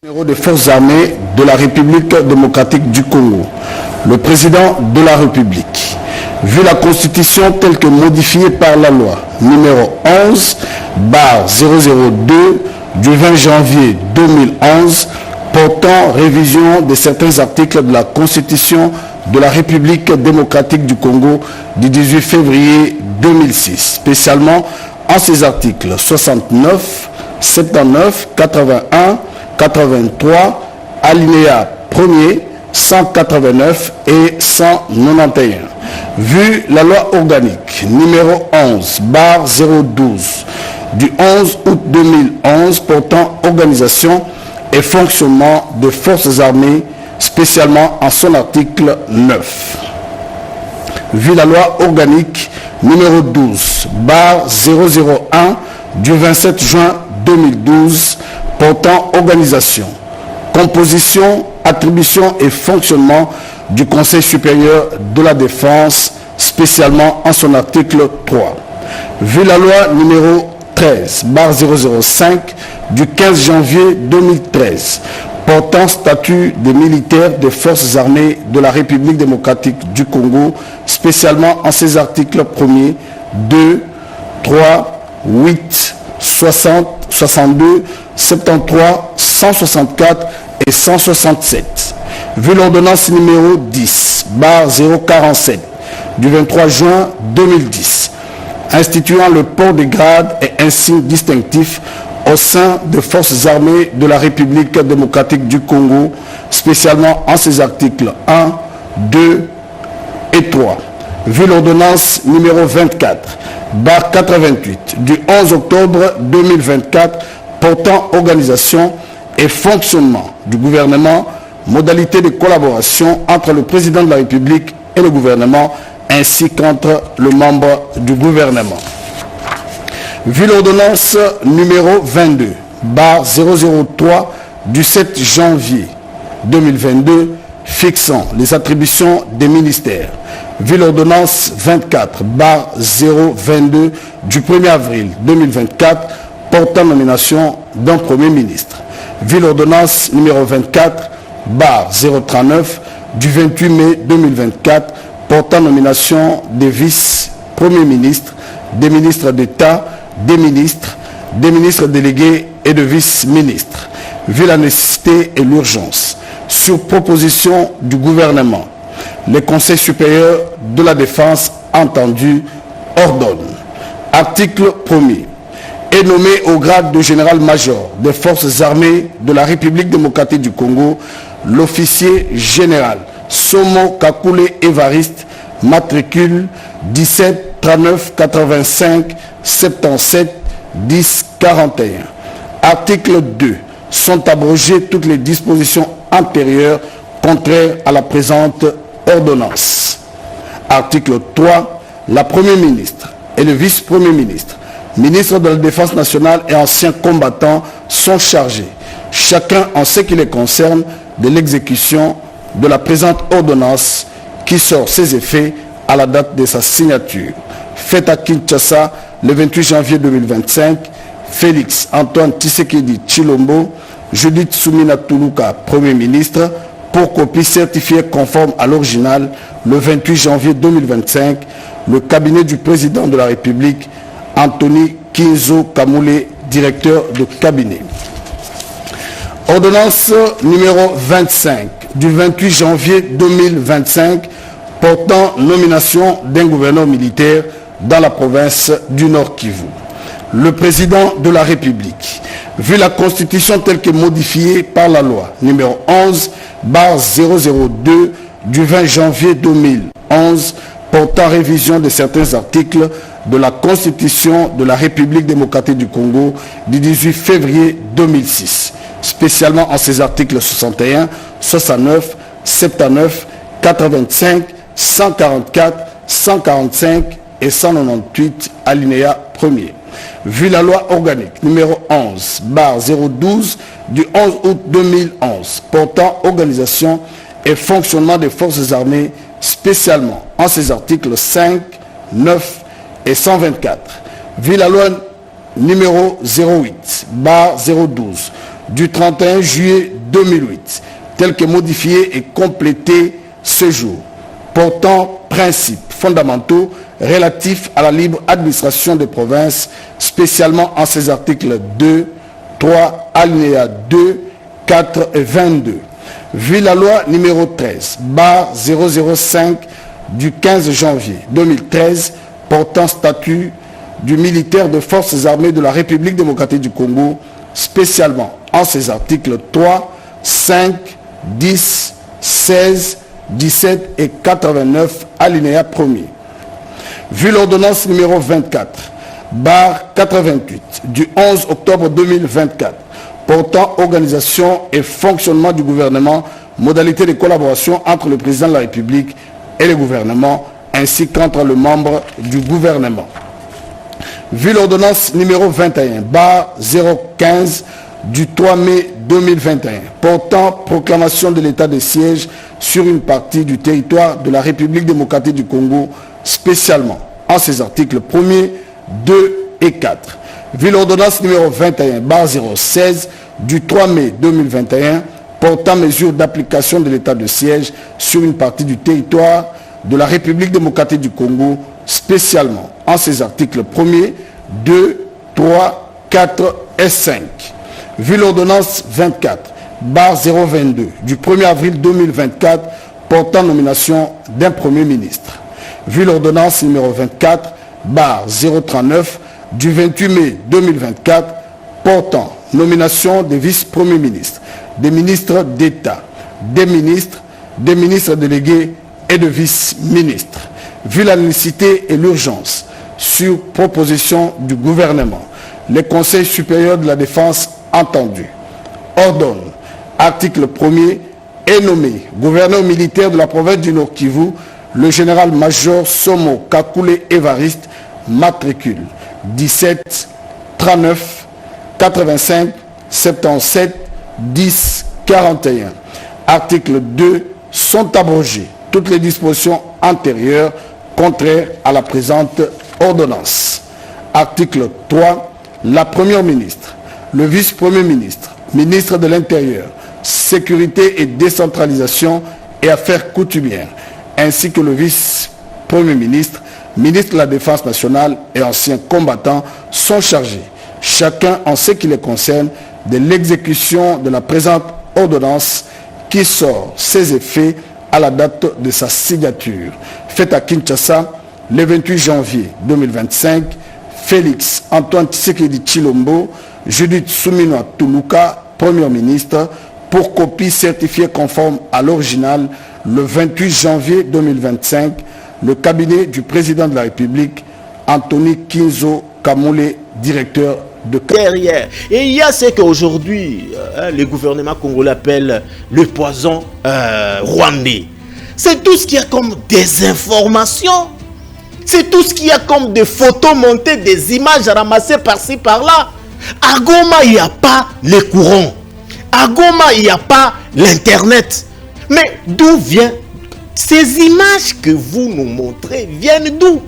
Des forces armées de la République démocratique du Congo, le président de la République, vu la Constitution telle que modifiée par la loi numéro 11/002 du 20 janvier 2011 portant révision de certains articles de la Constitution de la République démocratique du Congo du 18 février 2006, spécialement en ses articles 69, 79, 81, 83, alinéa 1er, 189 et 191. Vu la loi organique numéro 11/012 du 11 août 2011 portant organisation et fonctionnement des forces armées, spécialement en son article 9. Vu la loi organique numéro 12/001 du 27 juin 2012 portant organisation, composition, attribution et fonctionnement du Conseil supérieur de la défense, spécialement en son article 3. Vu la loi numéro 13/005 du 15 janvier 2013 portant statut des militaires des forces armées de la République démocratique du Congo, spécialement en ses articles 1er, 2, 3, 8, 60, 62, 73, 164 et 167. Vu l'ordonnance numéro 10/047 du 23 juin 2010, instituant le port des grades et insignes distinctifs au sein des forces armées de la République démocratique du Congo, spécialement en ses articles 1, 2 et 3. Vu l'ordonnance numéro 24/88 du 11 octobre 2024 portant organisation et fonctionnement du gouvernement, modalités de collaboration entre le président de la République et le gouvernement, ainsi qu'entre le membre du gouvernement. Vu l'ordonnance numéro 22/003 du 7 janvier 2022 fixant les attributions des ministères, vu l'ordonnance 24/022 du 1er avril 2024 portant nomination d'un Premier ministre, vu l'ordonnance numéro 24/039 du 28 mai 2024 portant nomination des vice-premiers ministres, des ministres d'État, des ministres délégués et de vice-ministres, vu la nécessité et l'urgence, sur proposition du gouvernement, les conseils supérieurs de la défense entendus ordonnent. Article 1er. Est nommé au grade de général-major des forces armées de la République démocratique du Congo l'officier général Somo Kakule Évariste, matricule 17 39 85 77 10 41. Article 2. Sont abrogées toutes les dispositions antérieures contraires à la présente ordonnance. Article 3. La Premier ministre et le vice-premier ministre, ministre de la Défense nationale et anciens combattants sont chargés, chacun en ce qui les concerne, de l'exécution de la présente ordonnance qui sort ses effets à la date de sa signature. Faite à Kinshasa le 28 janvier 2025, Félix Antoine Tshisekedi Tshilombo, Judith Soumina Toulouka, Premier ministre, pour copie certifiée conforme à l'original le 28 janvier 2025, le cabinet du président de la République, Anthony Kinzo Kamoulé, directeur de cabinet. Ordonnance numéro 25 du 28 janvier 2025 portant nomination d'un gouverneur militaire dans la province du Nord Kivu. Le président de la République, vu la Constitution telle que modifiée par la loi numéro 11/002 du 20 janvier 2011 portant révision de certains articles de la Constitution de la République démocratique du Congo du 18 février 2006, spécialement en ses articles 61, 69, 79, 85, 144, 145 et 198, alinéa 1er. Vu la loi organique numéro 11/012 du 11 août 2011 portant organisation et fonctionnement des forces armées, spécialement en ses articles 5, 9 et 124, vu la loi numéro 08/012 du 31 juillet 2008, tel que modifié et complété ce jour, portant principes fondamentaux relatifs à la libre administration des provinces, spécialement en ses articles 2, 3, alinéa 2, 4 et 22. Vu la loi numéro 13, barre 005 du 15 janvier 2013, portant statut du militaire de forces armées de la République démocratique du Congo, spécialement en ses articles 3, 5, 10, 16, 17 et 89, alinéa 1er. Vu l'ordonnance numéro 24, barre 88, du 11 octobre 2024, portant organisation et fonctionnement du gouvernement, modalités de collaboration entre le président de la République et le gouvernement, ainsi qu'entre les membres du gouvernement. Vu l'ordonnance numéro 21, barre 015, du 3 mai 2021, portant proclamation de l'état de siège sur une partie du territoire de la République démocratique du Congo, spécialement en ses articles 1er, 2 et 4. Vu l'ordonnance numéro 21, barre 016, du 3 mai 2021, portant mesure d'application de l'état de siège sur une partie du territoire de la République démocratique du Congo, spécialement en ses articles 1er, 2, 3, 4 et 5. Vu l'ordonnance 24, barre 022, du 1er avril 2024, portant nomination d'un Premier ministre. Vu l'ordonnance numéro 24, barre 039, du 28 mai 2024, portant nomination des vice-premiers ministres, des ministres d'État, des ministres délégués et de vice-ministres. Vu la nécessité et l'urgence, sur proposition du gouvernement, le Conseil supérieur de la défense entendu ordonne, article 1er, est nommé gouverneur militaire de la province du Nord Kivu, le général-major Somo Kakule Évariste, matricule 17 39 85 77 10 41. Article 2, sont abrogées toutes les dispositions antérieures contraires à la présente ordonnance. Article 3, la première ministre, le vice-premier ministre, ministre de l'Intérieur, Sécurité et décentralisation et affaires coutumières, ainsi que le vice-premier ministre, ministre de la Défense nationale et anciens combattants sont chargés, chacun en ce qui les concerne, de l'exécution de la présente ordonnance qui sort ses effets à la date de sa signature. Faite à Kinshasa le 28 janvier 2025, Félix Antoine Tshisekedi Tshilombo, Judith Suminwa Tuluka, Premier ministre, pour copie certifiée conforme à l'original le 28 janvier 2025, le cabinet du président de la République, Anthony Kinzo Kamoulé, directeur de derrière. Et il y a ce qu'aujourd'hui le gouvernement congolais appelle le poison rwandais. C'est tout ce qu'il y a comme désinformation. C'est tout ce qu'il y a comme des photos montées, des images ramassées par-ci, par-là. À Goma, il n'y a pas les courants. À Goma, il n'y a pas l'Internet. Mais d'où viennent ces images que vous nous montrez? Viennent d'où?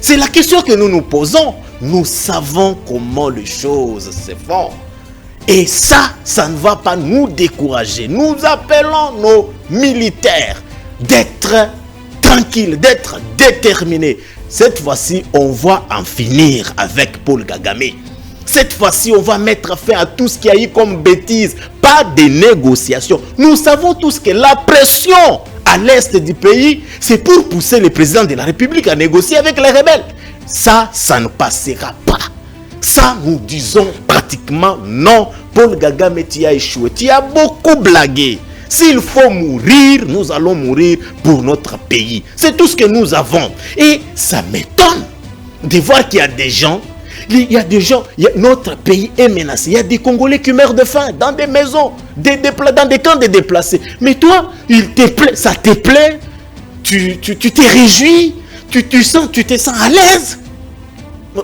C'est la question que nous nous posons. Nous savons comment les choses se font. Et ça ne va pas nous décourager. Nous appelons nos militaires d'être tranquilles, d'être déterminés. Cette fois-ci, on va en finir avec Paul Kagame. Cette fois-ci, on va mettre fin à tout ce qui a eu comme bêtises. Pas de négociations. Nous savons tous que la pression à l'est du pays, c'est pour pousser le président de la République à négocier avec les rebelles. Ça ne passera pas. Ça, nous disons pratiquement non. Paul Kagame, tu as échoué. Tu as beaucoup blagué. S'il faut mourir, nous allons mourir pour notre pays. C'est tout ce que nous avons. Et ça m'étonne de voir qu'il y a des gens, notre pays est menacé. Il y a des Congolais qui meurent de faim dans des maisons, dans des camps de déplacés. Mais toi, ça te plaît, tu t'es réjoui, tu te sens à l'aise.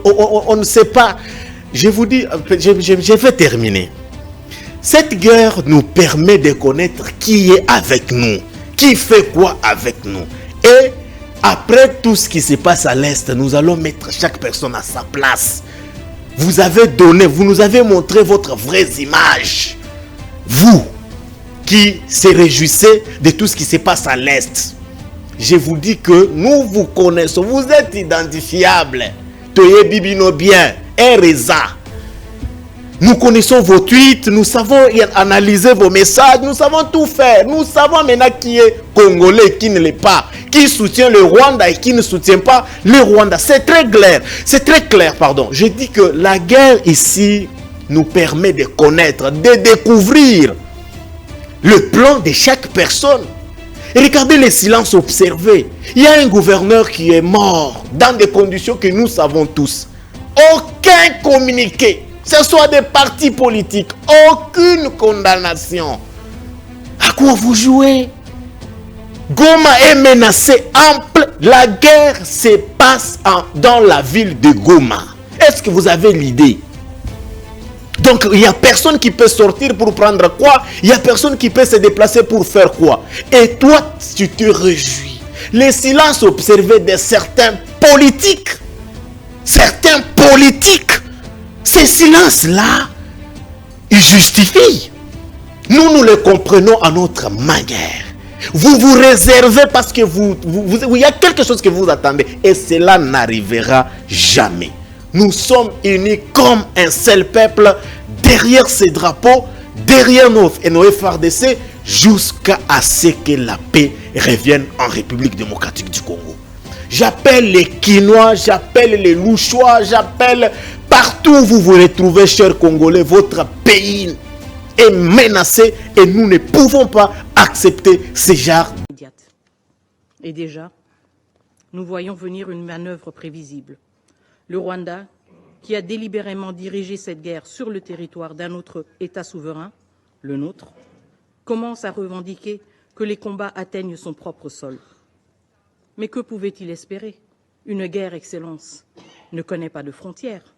On ne sait pas. Je vous dis, je vais terminer. Cette guerre nous permet de connaître qui est avec nous, qui fait quoi avec nous. Et après tout ce qui se passe à l'Est, nous allons mettre chaque personne à sa place. Vous nous avez montré votre vraie image. vous qui se réjouissez de tout ce qui se passe à l'Est, je vous dis que nous vous connaissons, vous êtes identifiables. Toye Bibino bien, Ereza. Nous connaissons vos tweets, nous savons analyser vos messages, nous savons tout faire. Nous savons maintenant qui est Congolais, qui ne l'est pas, qui soutient le Rwanda et qui ne soutient pas le Rwanda. C'est très clair, pardon. Je dis que la guerre ici nous permet de connaître, de découvrir le plan de chaque personne. Et regardez les silences observés. Il y a un gouverneur qui est mort dans des conditions que nous savons tous. Aucun communiqué, ce soit des partis politiques, aucune condamnation. À quoi vous jouez? Goma est menacée, ample. La guerre se passe dans la ville de Goma. Est-ce que vous avez l'idée? Donc, il n'y a personne qui peut sortir pour prendre quoi? Il n'y a personne qui peut se déplacer pour faire quoi? Et toi, tu te réjouis. Les silences observés de certains politiques, ces silences-là, ils justifient. Nous les comprenons à notre manière. Vous vous réservez parce que il y a quelque chose que vous attendez et cela n'arrivera jamais. Nous sommes unis comme un seul peuple derrière ces drapeaux, derrière nos FARDC, jusqu'à ce que la paix revienne en République démocratique du Congo. J'appelle les Quinois, j'appelle les Louchois, j'appelle partout où vous vous retrouvez, chers Congolais, votre pays est menacé et nous ne pouvons pas accepter ce genre. Et déjà, nous voyons venir une manœuvre prévisible. Le Rwanda, qui a délibérément dirigé cette guerre sur le territoire d'un autre État souverain, le nôtre, commence à revendiquer que les combats atteignent son propre sol. Mais que pouvait-il espérer? Une guerre, Excellence, ne connaît pas de frontières.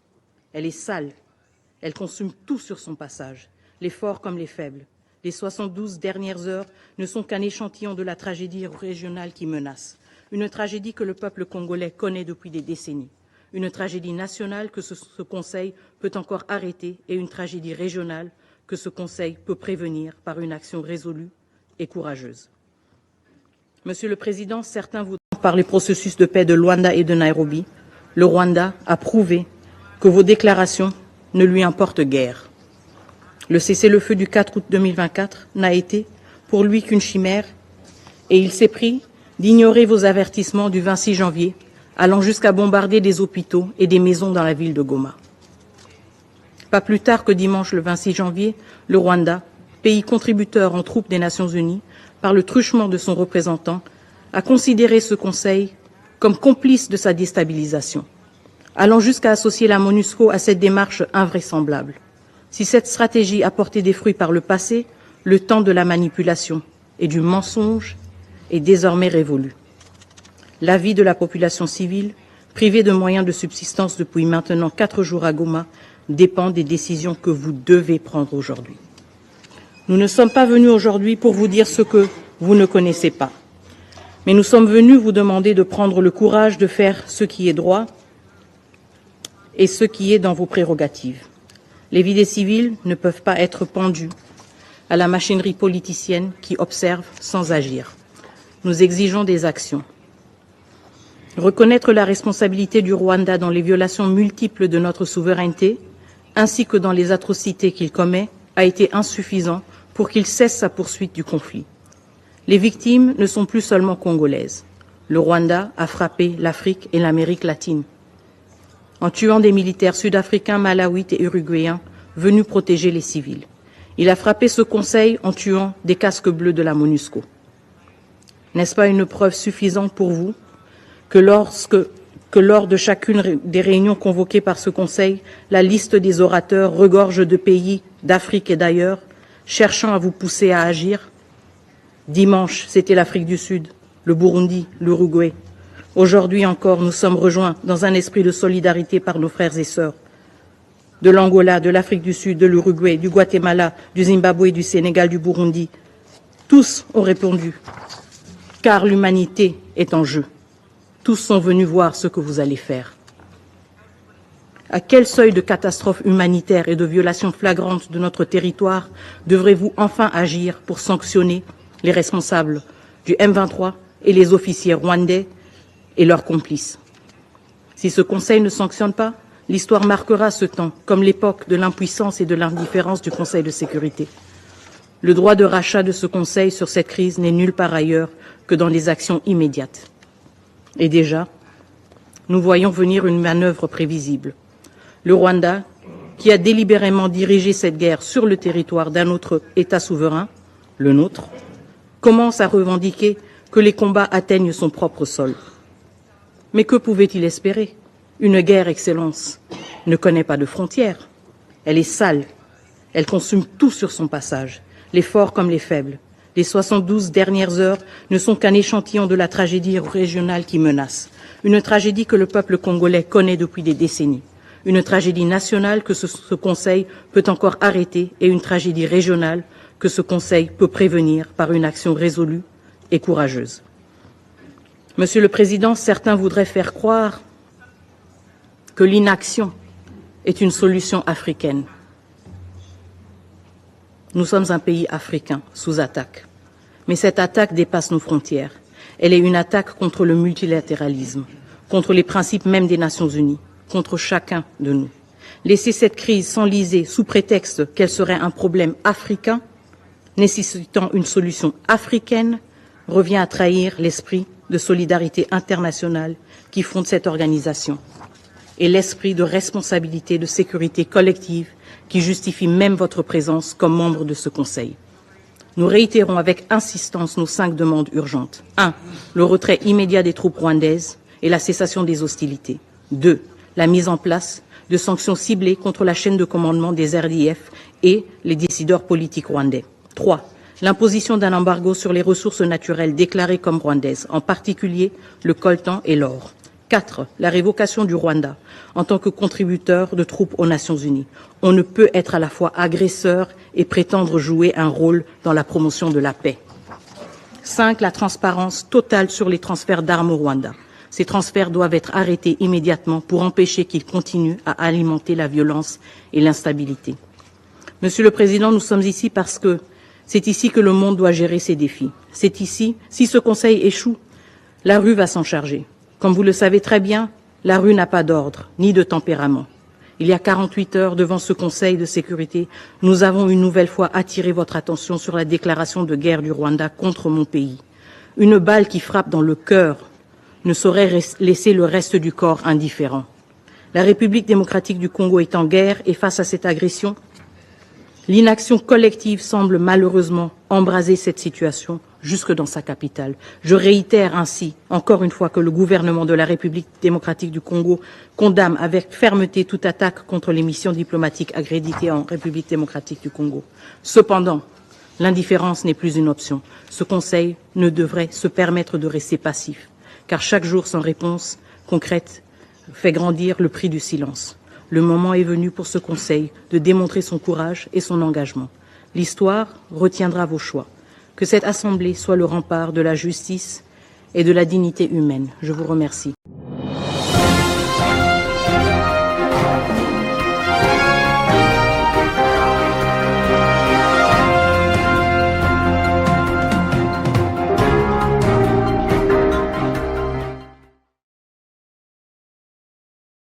Elle est sale. Elle consume tout sur son passage, les forts comme les faibles. Les 72 dernières heures ne sont qu'un échantillon de la tragédie régionale qui menace. Une tragédie que le peuple congolais connaît depuis des décennies. Une tragédie nationale que ce Conseil peut encore arrêter et une tragédie régionale que ce Conseil peut prévenir par une action résolue et courageuse. Monsieur le Président, certains voudront par les processus de paix de Luanda et de Nairobi. Le Rwanda a prouvé que vos déclarations ne lui importent guère. Le cessez-le-feu du 4 août 2024 n'a été pour lui qu'une chimère et il s'est pris d'ignorer vos avertissements du 26 janvier allant jusqu'à bombarder des hôpitaux et des maisons dans la ville de Goma. Pas plus tard que dimanche le 26 janvier, le Rwanda, pays contributeur en troupes des Nations Unies, par le truchement de son représentant, a considéré ce Conseil comme complice de sa déstabilisation, allant jusqu'à associer la MONUSCO à cette démarche invraisemblable. Si cette stratégie a porté des fruits par le passé, le temps de la manipulation et du mensonge est désormais révolu. La vie de la population civile, privée de moyens de subsistance depuis maintenant 4 jours à Goma, dépend des décisions que vous devez prendre aujourd'hui. Nous ne sommes pas venus aujourd'hui pour vous dire ce que vous ne connaissez pas, mais nous sommes venus vous demander de prendre le courage de faire ce qui est droit et ce qui est dans vos prérogatives. Les vies des civils ne peuvent pas être pendues à la machinerie politicienne qui observe sans agir. Nous exigeons des actions. Reconnaître la responsabilité du Rwanda dans les violations multiples de notre souveraineté, ainsi que dans les atrocités qu'il commet, a été insuffisant pour qu'il cesse sa poursuite du conflit. Les victimes ne sont plus seulement congolaises. Le Rwanda a frappé l'Afrique et l'Amérique latine, en tuant des militaires sud-africains, malawites et uruguayens venus protéger les civils. Il a frappé ce Conseil en tuant des casques bleus de la MONUSCO. N'est-ce pas une preuve suffisante pour vous que lors de chacune des réunions convoquées par ce Conseil, la liste des orateurs regorge de pays d'Afrique et d'ailleurs, cherchant à vous pousser à agir? Dimanche, c'était l'Afrique du Sud, le Burundi, l'Uruguay. Aujourd'hui encore, nous sommes rejoints dans un esprit de solidarité par nos frères et sœurs de l'Angola, de l'Afrique du Sud, de l'Uruguay, du Guatemala, du Zimbabwe, du Sénégal, du Burundi. Tous ont répondu, car l'humanité est en jeu. Tous sont venus voir ce que vous allez faire. À quel seuil de catastrophe humanitaire et de violation flagrante de notre territoire devrez-vous enfin agir pour sanctionner les responsables du M23 et les officiers rwandais et leurs complices? Si ce Conseil ne sanctionne pas, l'histoire marquera ce temps comme l'époque de l'impuissance et de l'indifférence du Conseil de sécurité. Le droit de rachat de ce Conseil sur cette crise n'est nulle part ailleurs que dans les actions immédiates. Et déjà, nous voyons venir une manœuvre prévisible. Le Rwanda, qui a délibérément dirigé cette guerre sur le territoire d'un autre État souverain, le nôtre, commence à revendiquer que les combats atteignent son propre sol. Mais que pouvait-il espérer? Une guerre, Excellence, ne connaît pas de frontières. Elle est sale. Elle consume tout sur son passage, les forts comme les faibles. Les 72 dernières heures ne sont qu'un échantillon de la tragédie régionale qui menace. Une tragédie que le peuple congolais connaît depuis des décennies. Une tragédie nationale que ce Conseil peut encore arrêter et une tragédie régionale que ce Conseil peut prévenir par une action résolue et courageuse. Monsieur le Président, certains voudraient faire croire que l'inaction est une solution africaine. Nous sommes un pays africain sous attaque. Mais cette attaque dépasse nos frontières. Elle est une attaque contre le multilatéralisme, contre les principes même des Nations Unies, contre chacun de nous. Laisser cette crise s'enliser sous prétexte qu'elle serait un problème africain, nécessitant une solution africaine, revient à trahir l'esprit de solidarité internationale qui fonde cette organisation et l'esprit de responsabilité, de sécurité collective qui justifie même votre présence comme membre de ce Conseil. Nous réitérons avec insistance nos 5 demandes urgentes. 1. Le retrait immédiat des troupes rwandaises et la cessation des hostilités. 2. La mise en place de sanctions ciblées contre la chaîne de commandement des RDF et les décideurs politiques rwandais. 3. L'imposition d'un embargo sur les ressources naturelles déclarées comme rwandaises, en particulier le coltan et l'or. 4. La révocation du Rwanda en tant que contributeur de troupes aux Nations Unies. On ne peut être à la fois agresseur et prétendre jouer un rôle dans la promotion de la paix. 5. La transparence totale sur les transferts d'armes au Rwanda. Ces transferts doivent être arrêtés immédiatement pour empêcher qu'ils continuent à alimenter la violence et l'instabilité. Monsieur le Président, nous sommes ici parce que c'est ici que le monde doit gérer ses défis. C'est ici, si ce Conseil échoue, la rue va s'en charger. Comme vous le savez très bien, la rue n'a pas d'ordre, ni de tempérament. Il y a 48 heures, devant ce Conseil de sécurité, nous avons une nouvelle fois attiré votre attention sur la déclaration de guerre du Rwanda contre mon pays. Une balle qui frappe dans le cœur ne saurait laisser le reste du corps indifférent. La République démocratique du Congo est en guerre et face à cette agression, l'inaction collective semble malheureusement embraser cette situation jusque dans sa capitale. Je réitère ainsi, encore une fois, que le gouvernement de la République démocratique du Congo condamne avec fermeté toute attaque contre les missions diplomatiques accréditées en République démocratique du Congo. Cependant, l'indifférence n'est plus une option. Ce Conseil ne devrait se permettre de rester passif, car chaque jour sans réponse concrète fait grandir le prix du silence. Le moment est venu pour ce Conseil de démontrer son courage et son engagement. L'histoire retiendra vos choix. Que cette Assemblée soit le rempart de la justice et de la dignité humaine. Je vous remercie.